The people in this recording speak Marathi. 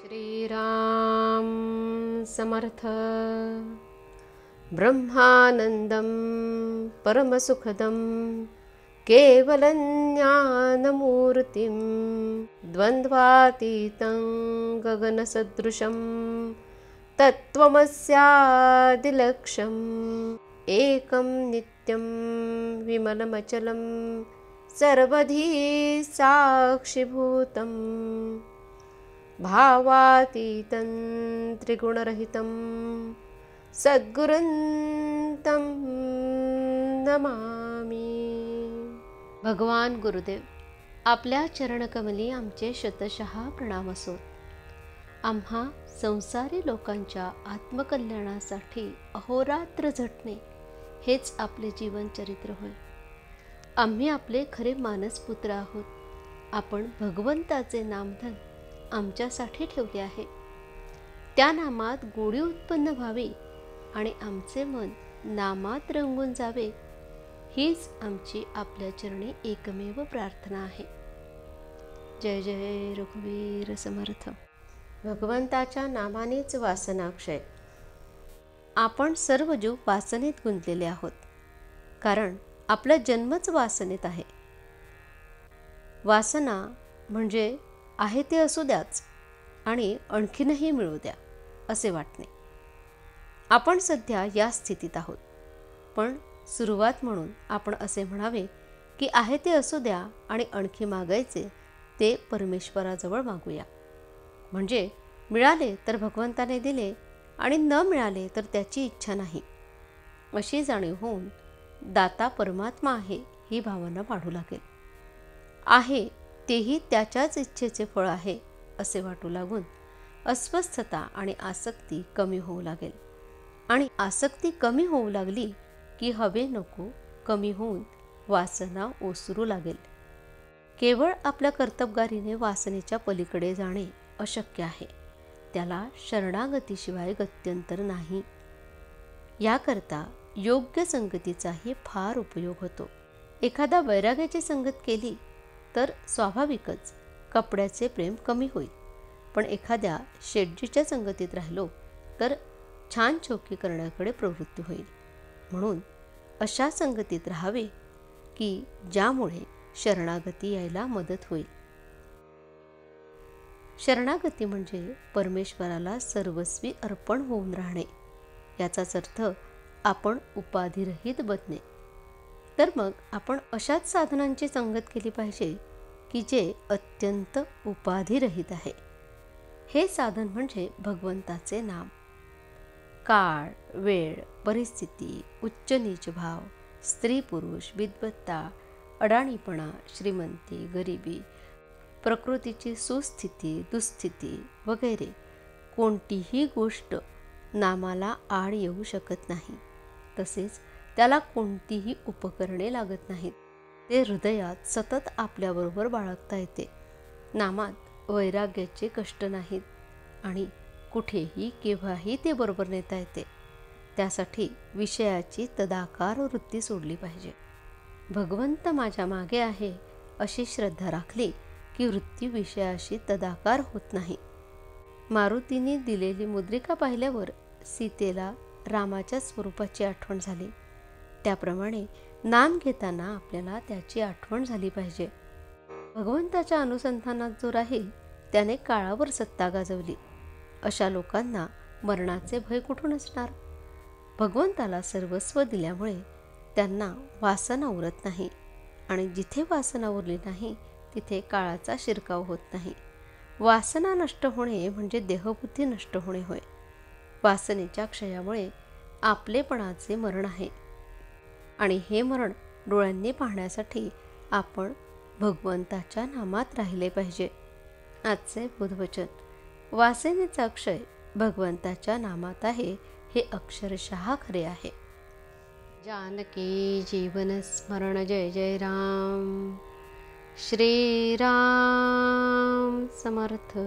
श्रीराम समर्थ। ब्रह्मानंदं परमसुखदं केवलं ज्ञानमूर्तिं द्वन्द्वातीतं गगनसदृशं तत्त्वमस्यादिलक्ष्यम् एकं नित्यं विमलमचलं सर्वधी साक्षिभूतम् भावातीतं त्रिगुणरहितं सद्गुरुं तं नमामि। भगवान गुरुदेव, आपल्या चरणकमली आमचे शतशः प्रणाम असोत। आम्हा संसारी लोकांच्या आत्मकल्याणासाठी अहोरात्र झटणे हेच आपले जीवनचरित्र होय। आम्ही आपले खरे मानसपुत्र आहोत। आपण भगवंताचे नामधन आमच्यासाठी ठेवले आहे। त्या नामात गोडी उत्पन्न व्हावी आणि आमचे मन नामात रंगून जावे, हीच आमची आपल्या चरणी एकमेव प्रार्थना आहे। जय जय रघुवीर समर्थ। भगवंताच्या नामानेच वासनाक्षय। आपण सर्व जीव वासनेत गुंतलेले आहोत, कारण आपला जन्मच वासनेत आहे। वासना म्हणजे आहे ते असू द्याच आणि आणखीनही मिळू द्या असे वाटणे। आपण सध्या या स्थितीत आहोत, पण सुरुवात म्हणून आपण असे म्हणावे की आहे ते असू द्या आणि आणखी मागायचे ते परमेश्वराजवळ मागूया। म्हणजे मिळाले तर भगवंताने दिले आणि न मिळाले तर त्याची इच्छा नाही अशी जाणीव होऊन दाता परमात्मा आहे ही भावना वाढू लागेल। आहे तेही त्याच्याच इच्छेचे फळ आहे असे वाटू लागून अस्वस्थता आणि आसक्ती कमी होऊ लागेल। आणि आसक्ती कमी होऊ लागली की हवे नको कमी होऊन वासना ओसरू लागेल। केवळ आपल्या कर्तबगारीने वासनेच्या पलीकडे जाणे अशक्य आहे। त्याला शरणागतीशिवाय गत्यंतर नाही। याकरता योग्य संगतीचाही फार उपयोग होतो। एखादा वैराग्याची संगत केली तर स्वाभाविकच कपड्याचे प्रेम कमी होईल, पण एखाद्या शेटजीच्या संगतीत राहिलो तर छान चौकी करण्याकडे प्रवृत्ती होईल। म्हणून अशा संगतीत राहावे की ज्यामुळे शरणागती यायला मदत होईल। शरणागती म्हणजे परमेश्वराला सर्वस्वी अर्पण होऊन राहणे। याचाच अर्थ आपण उपाधिरहित बनणे। तर मग आपण अशाच साधनांची संगत केली पाहिजे की जे अत्यंत उपाधिरहित आहे। हे साधन म्हणजे भगवंताचे नाम। काळ, वेळ, परिस्थिती, उच्च नीच भाव, स्त्री पुरुष, विद्वत्ता, अडाणीपणा, श्रीमंती, गरिबी, प्रकृतीची सुस्थिती, दुस्थिती वगैरे कोणतीही गोष्ट नामाला आड येऊ शकत नाही। तसेच त्याला कोणतीही उपकरणे लागत नाहीत। ते हृदयात सतत आपल्याबरोबर बाळगता येते। नामात वैराग्याचे कष्ट नाहीत आणि कुठेही केव्हाही ते बरोबर नेता येते। त्यासाठी विषयाची तदाकार वृत्ती सोडली पाहिजे। भगवंत माझ्या मागे आहे अशी श्रद्धा राखली की वृत्ती विषयाशी तदाकार होत नाही। मारुतीने दिलेली मुद्रिका पाहिल्यावर सीतेला रामाच्या स्वरूपाची आठवण झाली। त्याप्रमाणे नाम घेताना आपल्याला त्याची आठवण झाली पाहिजे। भगवंताच्या अनुसंधानात जो राहील त्याने काळावर सत्ता गाजवली। अशा लोकांना मरणाचे भय कुठून असणार? भगवंताला सर्वस्व दिल्यामुळे त्यांना वासना उरत नाही, आणि जिथे वासना उरली नाही तिथे काळाचा शिरकाव होत नाही। वासना नष्ट होणे म्हणजे देहबुद्धी नष्ट होणे होय। वासनेच्या क्षयामुळे आपलेपणाचे मरण आहे, आणि हे मरण डोळ्यांनी पाहण्यासाठी आपण भगवंताच्या नामात राहिले पाहिजे। आजचे बुधवचन: वासनेचा क्षय भगवंताच्या नामात आहे हे अक्षरशः खरे आहे। जानकी जीवन स्मरण जय जय राम। श्रीराम समर्थ।